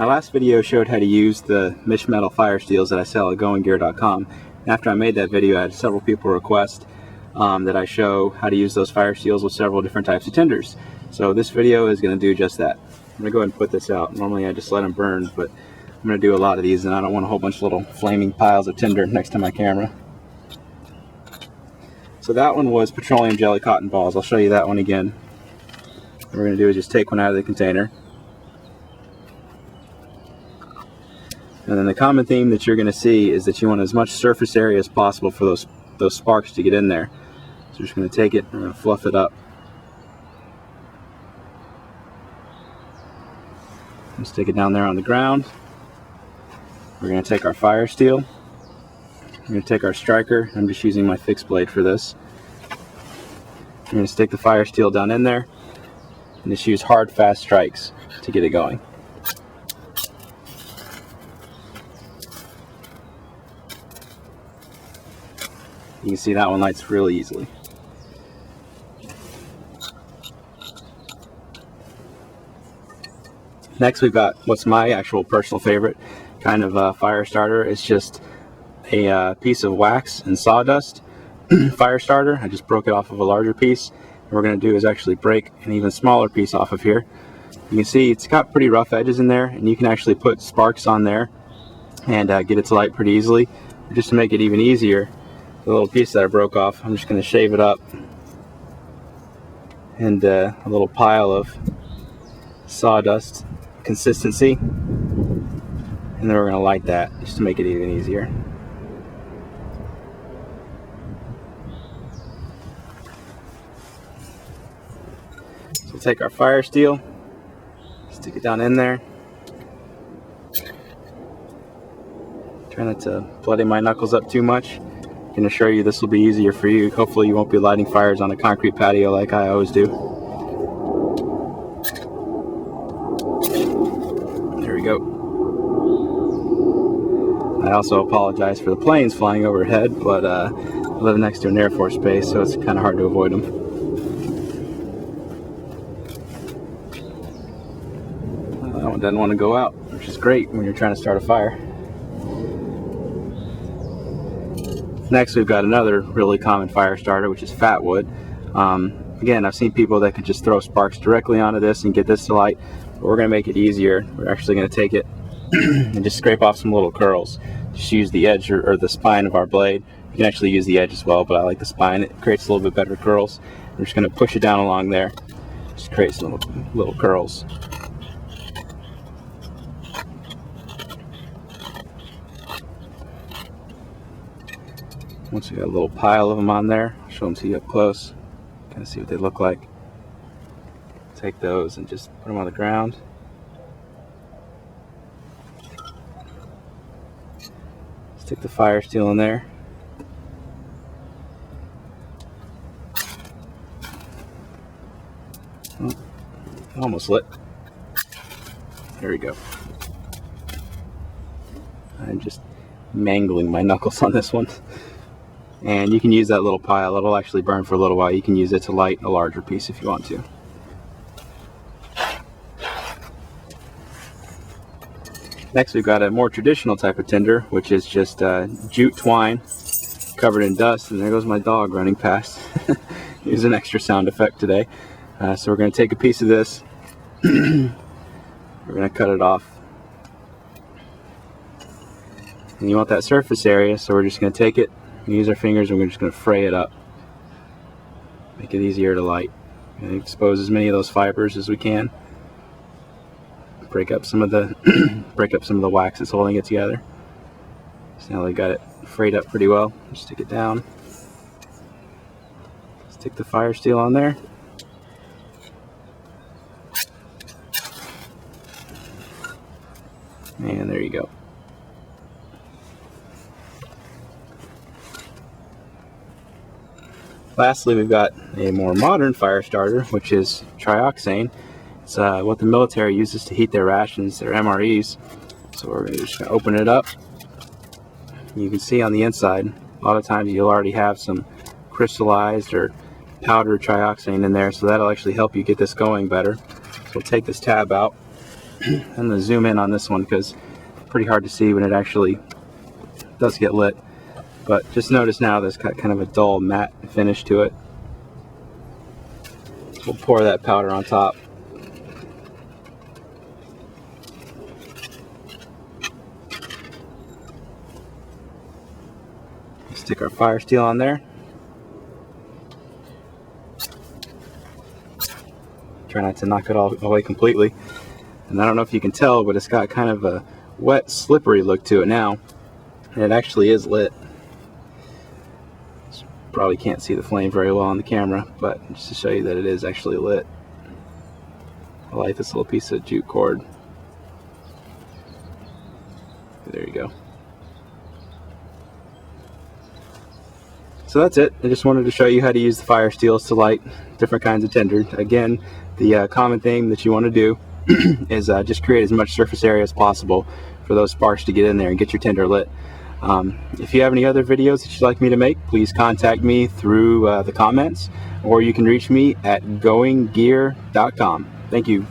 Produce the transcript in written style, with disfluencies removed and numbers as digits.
My last video showed how to use the mischmetal fire steels that I sell at goinggear.com. After I made that video, I had several people request that I show how to use those fire steels with several different types of tinders. So this video is going to do just that. I'm going to go ahead and put this out. Normally I just let them burn, but I'm going to do a lot of these, and I don't want a whole bunch of little flaming piles of tinder next to my camera. So that one was petroleum jelly cotton balls. I'll show you that one again. What we're going to do is just take one out of the container. And then the common theme that you're going to see is that you want as much surface area as possible for those sparks to get in there. So we're just going to take it, we're going to fluff it up. And stick it down there on the ground. We're going to take our fire steel. We're going to take our striker. I'm just using my fixed blade for this. We're going to stick the fire steel down in there and just use hard, fast strikes to get it going. You can see that one lights really easily. Next we've got what's my actual personal favorite kind of fire starter. It's just a piece of wax and sawdust fire starter. I just broke it off of a larger piece. What we're going to do is actually break an even smaller piece off of here. You can see it's got pretty rough edges in there, and you can actually put sparks on there and get it to light pretty easily. Just to make it even easier, the little piece that I broke off, I'm just going to shave it up, and a little pile of sawdust consistency, and then we're going to light that just to make it even easier. So we'll take our fire steel, stick it down in there. Try not to bloody my knuckles up too much. I can assure you this will be easier for you. Hopefully you won't be lighting fires on a concrete patio like I always do. There we go. I also apologize for the planes flying overhead, but I live next to an Air Force base, so it's kind of hard to avoid them. That one doesn't want to go out, which is great when you're trying to start a fire. Next we've got another really common fire starter, which is Fatwood. Again, I've seen people that could just throw sparks directly onto this and get this to light, but we're going to make it easier. We're actually going to take it and just scrape off some little curls. Just use the edge or the spine of our blade. You can actually use the edge as well, but I like the spine. It creates a little bit better curls. We're just going to push it down along there. Just create some little curls. Once we got a little pile of them on there, I'll show them to you up close, kind of see what they look like. Take those and just put them on the ground. Stick the fire steel in there. Oh, almost lit. There we go. I'm just mangling my knuckles on this one. And you can use that little pile. It'll actually burn for a little while. You can use it to light a larger piece if you want to. Next we've got a more traditional type of tinder, which is just jute twine covered in dust. And there goes my dog running past. Here's an extra sound effect today. So we're going to take a piece of this. We're going to cut it off. And you want that surface area, so we're just going to take it, use our fingers, and we're just going to fray it up. Make it easier to light. And expose as many of those fibers as we can. Break up some of the wax that's holding it together. So now we got it frayed up pretty well. Just stick it down. Stick the fire steel on there. And there you go. Lastly, we've got a more modern fire starter, which is Trioxane. It's what the military uses to heat their rations, their MREs. So we're just going to open it up. You can see on the inside, a lot of times you'll already have some crystallized or powdered trioxane in there, so that'll actually help you get this going better. So we'll take this tab out. I'm going to zoom in on this one because it's pretty hard to see when it actually does get lit. But just notice now there's got kind of a dull matte finish to it. We'll pour that powder on top. Stick our fire steel on there. Try not to knock it all away completely. And I don't know if you can tell, but it's got kind of a wet, slippery look to it now. And it actually is lit. Probably can't see the flame very well on the camera, but just to show you that it is actually lit. I light this little piece of jute cord. There you go. So that's it. I just wanted to show you how to use the fire steels to light different kinds of tinder. Again, the common thing that you want to do is just create as much surface area as possible for those sparks to get in there and get your tinder lit. If you have any other videos that you'd like me to make, please contact me through the comments, or you can reach me at goinggear.com. Thank you.